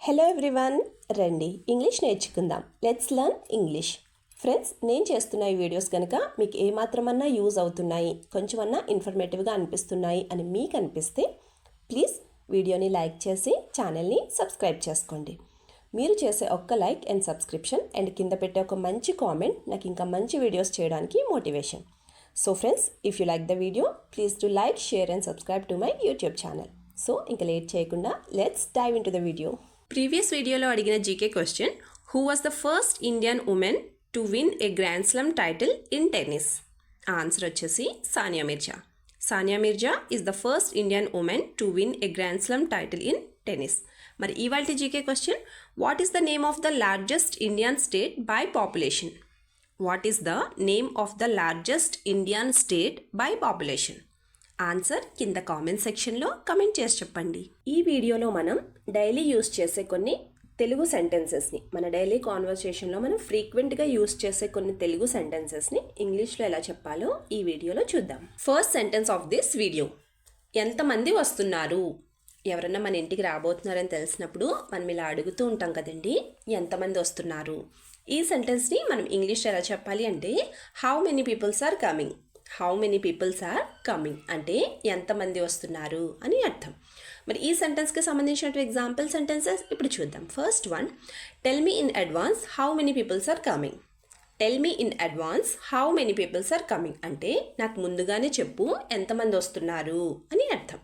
Hello everyone, రండి English నేర్చుకుందాం. Let's learn English. Friends, నేను చేస్తున్న ఈ వీడియోస్ కనుక మీకు ఏమాత్రమన్నా యూజ్ అవుతున్నాయి, కొంచెమన్నా ఇన్ఫర్మేటివ్గా అనిపిస్తున్నాయి అని మీకు అనిపిస్తే ప్లీజ్ వీడియోని లైక్ చేసి ఛానల్ని సబ్స్క్రైబ్ చేసుకోండి. మీరు చేసే ఒక్క లైక్ అండ్ సబ్స్క్రిప్షన్ అండ్ కింద పెట్టే ఒక మంచి కామెంట్ నాకు ఇంకా మంచి వీడియోస్ చేయడానికి motivation. So friends, if you like the video please to like, share and subscribe to my YouTube channel. So ఇంకా లేట్ చేయకుండా let's dive in to the video. Previous వీడియోలో అడిగిన GK question, who was the first Indian woman to win a grand slam title in tennis? Answer వచ్చేసి Sania Mirza. Sania Mirza is the first Indian woman to win a grand slam title in tennis. మరి ఇవాల్టి GK question, what is the name of the largest Indian state by population? What is the name of the largest Indian state by population? Answer కింద comment సెక్షన్లో comment చేసి చెప్పండి. ఈ వీడియోలో మనం daily use చేసే కొన్ని తెలుగు సెంటెన్సెస్ని, మన డైలీ కాన్వర్సేషన్లో మనం ఫ్రీక్వెంట్గా యూస్ చేసే కొన్ని తెలుగు సెంటెన్సెస్ని ఇంగ్లీష్లో ఎలా చెప్పాలో ఈ వీడియోలో చూద్దాం. First sentence of this video, ఎంతమంది వస్తున్నారు? ఎవరన్నా మన ఇంటికి రాబోతున్నారని తెలిసినప్పుడు మనం ఇలా అడుగుతూ ఉంటాం కదండి, ఎంతమంది వస్తున్నారు? ఈ సెంటెన్స్ని మనం ఇంగ్లీష్లో ఎలా చెప్పాలి అంటే, how many peoples are coming. How many peoples are coming అంటే ఎంతమంది వస్తున్నారు అని అర్థం. మరి ఈ సెంటెన్స్కి సంబంధించిన ఎగ్జాంపుల్ సెంటెన్సెస్ ఇప్పుడు చూద్దాం. First one, tell me in advance how many peoples are coming. Tell me in advance how many peoples are coming అంటే నాకు ముందుగానే చెప్పు ఎంతమంది వస్తున్నారు అని అర్థం.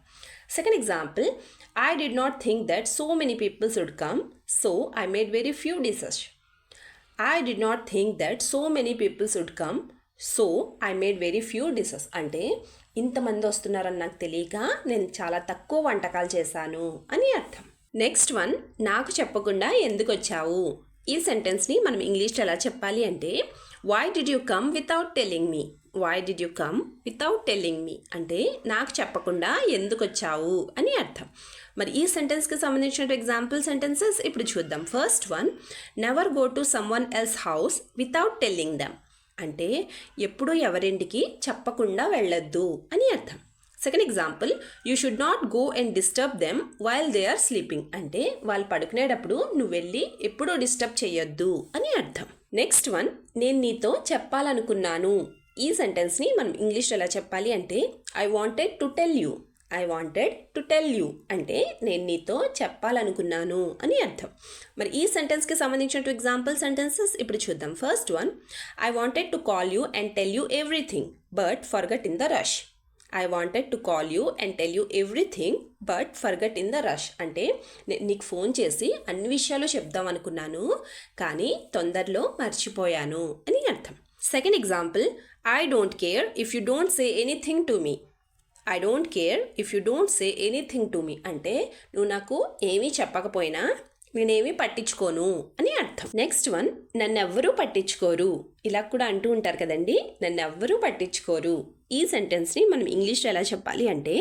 Second example, I did not think that so many peoples would come, so I made very few dishes. I did not think that so many peoples would come, so I made very few dishes అంటే ఇంతమంది వస్తున్నారని నాకు తెలియక నేను చాలా తక్కువ వంటకాలు చేశాను అని అర్థం. నెక్స్ట్ వన్, నాకు చెప్పకుండా ఎందుకు వచ్చావు? ఈ సెంటెన్స్ని మనం ఇంగ్లీష్లో ఎలా చెప్పాలి అంటే, why did you come without telling me. Why did you come without telling me అంటే నాకు చెప్పకుండా ఎందుకు వచ్చావు అని అర్థం. మరి ఈ సెంటెన్స్కి సంబంధించిన ఎగ్జాంపుల్ సెంటెన్సెస్ ఇప్పుడు చూద్దాం. First one, never go to someone else house without telling them అంటే ఎప్పుడూ ఎవరింటికి చెప్పకుండా వెళ్ళొద్దు అని అర్థం. Second example, you should not go and disturb them while they are sleeping అంటే వాళ్ళు పడుకునేటప్పుడు నువ్వు వెళ్ళి ఎప్పుడూ డిస్టర్బ్ చేయొద్దు అని అర్థం. నెక్స్ట్ వన్, నేను నీతో చెప్పాలనుకున్నాను. ఈ సెంటెన్స్ని మనం ఇంగ్లీష్లో ఎలా చెప్పాలి అంటే, I wanted to tell you. I wanted to tell you అంటే నేను నీతో చెప్పాలనుకున్నాను అని అర్థం. మరి ఈ సెంటెన్స్కి సంబంధించిన ఎగ్జాంపుల్ సెంటెన్సెస్ ఇప్పుడు చూద్దాం. First one, I wanted to call you and tell you everything but forgot in the rush. I wanted to call you and tell you everything but forgot in the rush అంటే నేను నీకు phone చేసి అన్ని విషయాలు చెప్దాం అనుకున్నాను కానీ తొందరలో మర్చిపోయాను అని అర్థం. Second example, I don't care if you don't say anything to me. I don't care if you don't say anything to me అంటే నువ్వు నాకు ఏమీ చెప్పకపోయినా నేనేమీ పట్టించుకోను అని అర్థం. నెక్స్ట్ వన్, నన్నెవ్వరూ పట్టించుకోరు. ఇలా కూడా అంటూ ఉంటారు కదండి, నన్నెవ్వరూ పట్టించుకోరు. ఈ సెంటెన్స్ని మనం ఇంగ్లీష్లో ఎలా చెప్పాలి అంటే,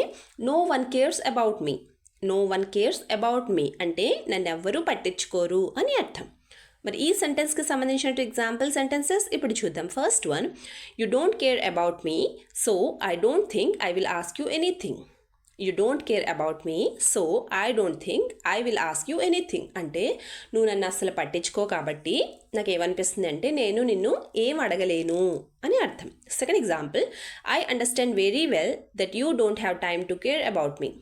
no one cares about me. No one cares about me అంటే నన్నెవ్వరూ పట్టించుకోరు అని అర్థం. మరి ఈ సెంటెన్స్కి సంబంధించిన ఎగ్జాంపుల్ సెంటెన్సెస్ ఇప్పుడు చూద్దాం. First one, you don't care about me so I don't think I will ask you anything. You don't care about me so I don't think I will ask you anything అంటే నువ్వు నన్ను అసలు పట్టించుకో కాబట్టి నాకు ఏమనిపిస్తుంది అంటే నేను నిన్ను ఏం అడగలేను అని అర్థం. Second example, I understand very well that you don't have time to care about me.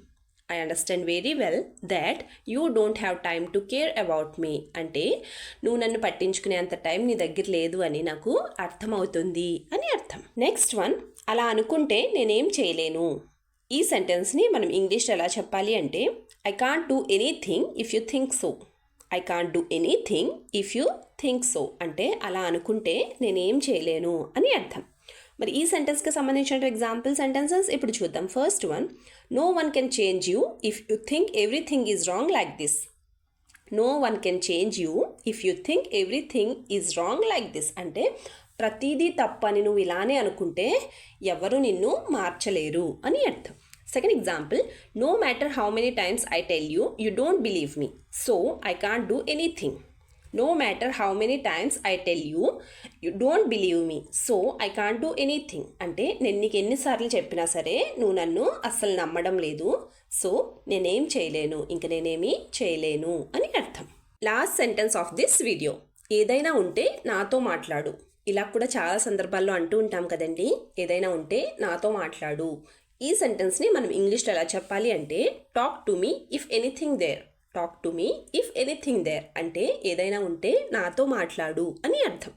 I understand very well that you don't have time to care about me అంటే నువ్వు నన్ను పట్టించుకునేంత టైం నీ దగ్గర లేదు అని నాకు అర్థమవుతుంది అని అర్థం. నెక్స్ట్ వన్, అలా అనుకుంటే నేనేం చేయలేను. ఈ సెంటెన్స్ని మనం ఇంగ్లీష్లో ఎలా చెప్పాలి అంటే, I can't do anything if you think so. I can't do anything if you think so అంటే అలా అనుకుంటే నేనేం చేయలేను అని అర్థం. మరి ఈ సెంటెన్స్కి సంబంధించిన ఎగ్జాంపుల్ సెంటెన్సెస్ ఇప్పుడు చూద్దాం. First one, no one can change you if you think everything is wrong like this. No one can change you if you think everything is wrong like this అంటే ప్రతిదీ తప్పని నువ్వు ఇలానే అనుకుంటే ఎవరు నిన్ను మార్చలేరు అని అర్థం. Second example, no matter how many times I tell you you don't believe me so I can't do anything. No matter how many times I tell you you don't believe me so I can't do anything అంటే నేను నీకు ఎన్నిసార్లు చెప్పినా సరే నువ్వు నన్ను అస్సలు నమ్మడం లేదు సో నేనేం చేయలేను, ఇంక నేనేమీ చేయలేను అని అర్థం. Last sentence of this video, ఏదైనా ఉంటే నాతో మాట్లాడు. ఇలా కూడా చాలా సందర్భాల్లో అంటూ ఉంటాం కదండి, ఏదైనా ఉంటే నాతో మాట్లాడు. ఈ సెంటెన్స్ని మనం ఇంగ్లీష్లో ఎలా చెప్పాలి అంటే talk to me if anything there. Talk to me if anything there అంటే ఏదైనా ఉంటే నాతో మాట్లాడు అని అర్థం.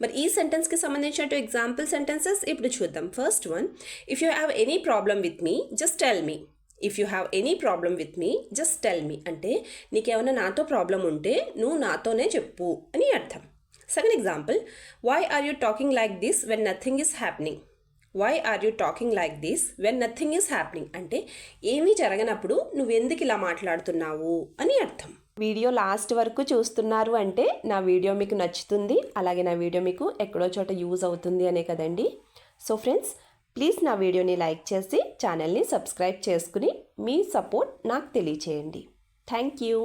మరి ఈ సెంటెన్స్కి సంబంధించిన ఎగ్జాంపుల్ సెంటెన్సెస్ ఇప్పుడు చూద్దాం. First one, if you have any problem with me just tell me. If you have any problem with me just tell me అంటే నీకేమైనా నాతో ప్రాబ్లం ఉంటే నువ్వు నాతోనే చెప్పు అని అర్థం. Second example, why are you talking like this when nothing is happening. Why are you talking like this when nothing is happening అంటే ఏమీ జరగనప్పుడు నువ్వెందుకు ఇలా మాట్లాడుతున్నావు అని అర్థం. వీడియో లాస్ట్ వరకు చూస్తున్నారు అంటే నా వీడియో మీకు నచ్చుతుంది, అలాగే నా వీడియో మీకు ఎక్కడో చోట యూజ్ అవుతుంది అనే కదండి. సో ఫ్రెండ్స్, ప్లీజ్ నా వీడియోని లైక్ చేసి ఛానల్ని సబ్స్క్రైబ్ చేసుకుని మీ సపోర్ట్ నాకు తెలియచేయండి. Thank you.